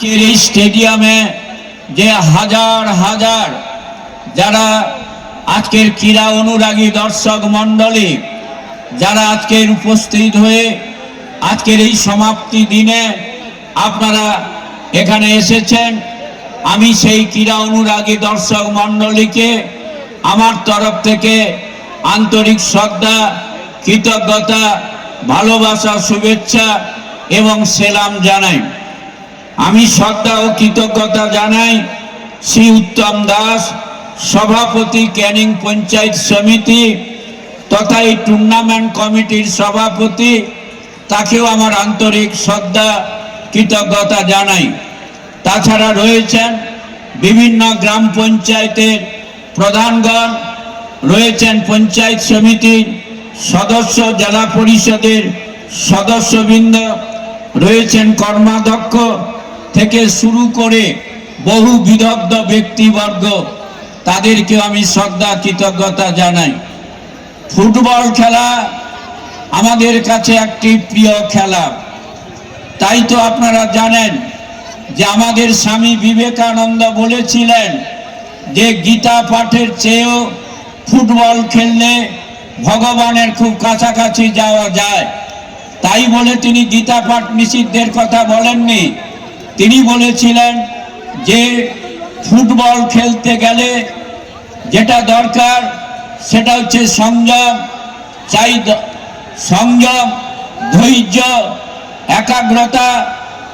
স্টেডিয়ামে যে হাজার হাজার যারা আজকের ক্রীড়া অনুরাগী দর্শক মণ্ডলী যারা আজকের উপস্থিত হয়ে আজকের এই সমাপ্তি দিনে আপনারা এখানে এসেছেন, আমি সেই ক্রীড়া অনুরাগী দর্শক মণ্ডলীকে আমার তরফ থেকে আন্তরিক শ্রদ্ধা, কৃতজ্ঞতা, ভালোবাসা, শুভেচ্ছা এবং সেলাম জানাই। আমি শ্রদ্ধা ও কৃতজ্ঞতা জানাই শ্রী উত্তম দাস, সভাপতি ক্যানিং পঞ্চায়েত সমিতি তথা এই টুর্নামেন্ট কমিটির সভাপতি, তাকেও আমার আন্তরিক শ্রদ্ধা কৃতজ্ঞতা জানাই। তাছাড়া রয়েছেন বিভিন্ন গ্রাম পঞ্চায়েতের প্রধানগণ, রয়েছেন পঞ্চায়েত সমিতির সদস্য, জেলা পরিষদের সদস্যবৃন্দ, রয়েছেন কর্মাধ্যক্ষ থেকে শুরু করে বহু বিদগ্ধ ব্যক্তিবর্গ, তাদেরকেও আমি শ্রদ্ধা কৃতজ্ঞতা জানাই। ফুটবল খেলা আমাদের কাছে একটি প্রিয় খেলা, তাই তো আপনারা জানেন যে আমাদের স্বামী বিবেকানন্দ বলেছিলেন যে গীতা পাঠের চেয়েও ফুটবল খেললে ভগবানের খুব কাছাকাছি যাওয়া যায়। তাই বলে তিনি গীতা পাঠ নিষিদ্ধের কথা বলেননি, তিনি বলেছিলেন যে ফুটবল খেলতে গেলে যেটা দরকার সেটা হচ্ছে সংযম, সংযম, ধৈর্য, একাগ্রতা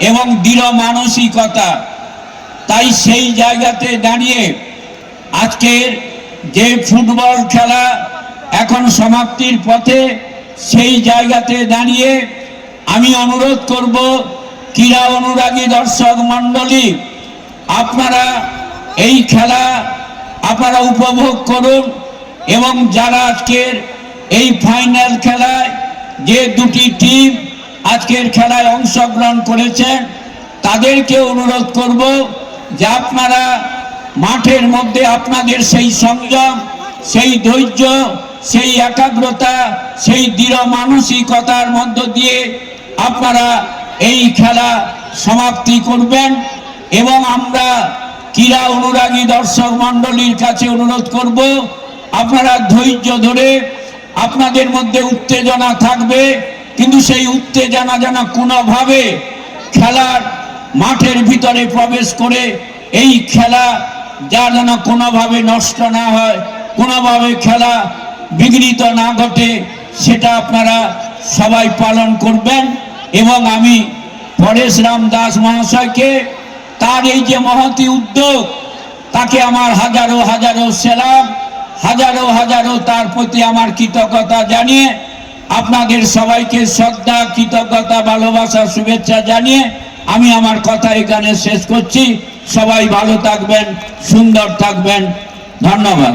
এবং দৃঢ় মানসিকতা। তাই সেই জায়গাতে দাঁড়িয়ে আজকের যে ফুটবল খেলা এখন সমাপ্তির পথে, সেই জায়গাতে দাঁড়িয়ে আমি অনুরোধ করব ক্রীড়া অনুরাগী দর্শক মণ্ডলী, আপনারা এই খেলা আপনারা উপভোগ করুন এবং যারা আজকের এই ফাইনাল খেলায় যে দুটি টিম আজকের খেলায় অংশগ্রহণ করেছেন তাদেরকে অনুরোধ করব যে আপনারা মাঠের মধ্যে আপনাদের সেই সংযম, সেই ধৈর্য, সেই একাগ্রতা, সেই দৃঢ় মানসিকতার মধ্য দিয়ে আপনারা এই খেলা সমাপ্তি করবেন। এবং আমরা ক্রীড়া অনুরাগী দর্শক মণ্ডলীর কাছে অনুরোধ করব, আপনারা ধৈর্য ধরে, আপনাদের মধ্যে উত্তেজনা থাকবে কিন্তু সেই উত্তেজনা যেন কোনোভাবে খেলার মাঠের ভিতরে প্রবেশ করে এই খেলা যা যেন কোনোভাবে নষ্ট না হয়, কোনোভাবে খেলা বিঘ্নিত না ঘটে, সেটা আপনারা সবাই পালন করবেন। এবং আমি পরেশরাম দাস মহাশয়কে তার এই যে মহতি উদ্যোগ, তাকে আমার হাজারো হাজারো সেলাম, হাজারো হাজারো তার প্রতি আমার কৃতজ্ঞতা জানিয়ে আপনাদের সবাইকে শ্রদ্ধা, কৃতজ্ঞতা, ভালোবাসা, শুভেচ্ছা জানিয়ে আমি আমার কথা এখানে শেষ করছি। সবাই ভালো থাকবেন, সুন্দর থাকবেন, ধন্যবাদ।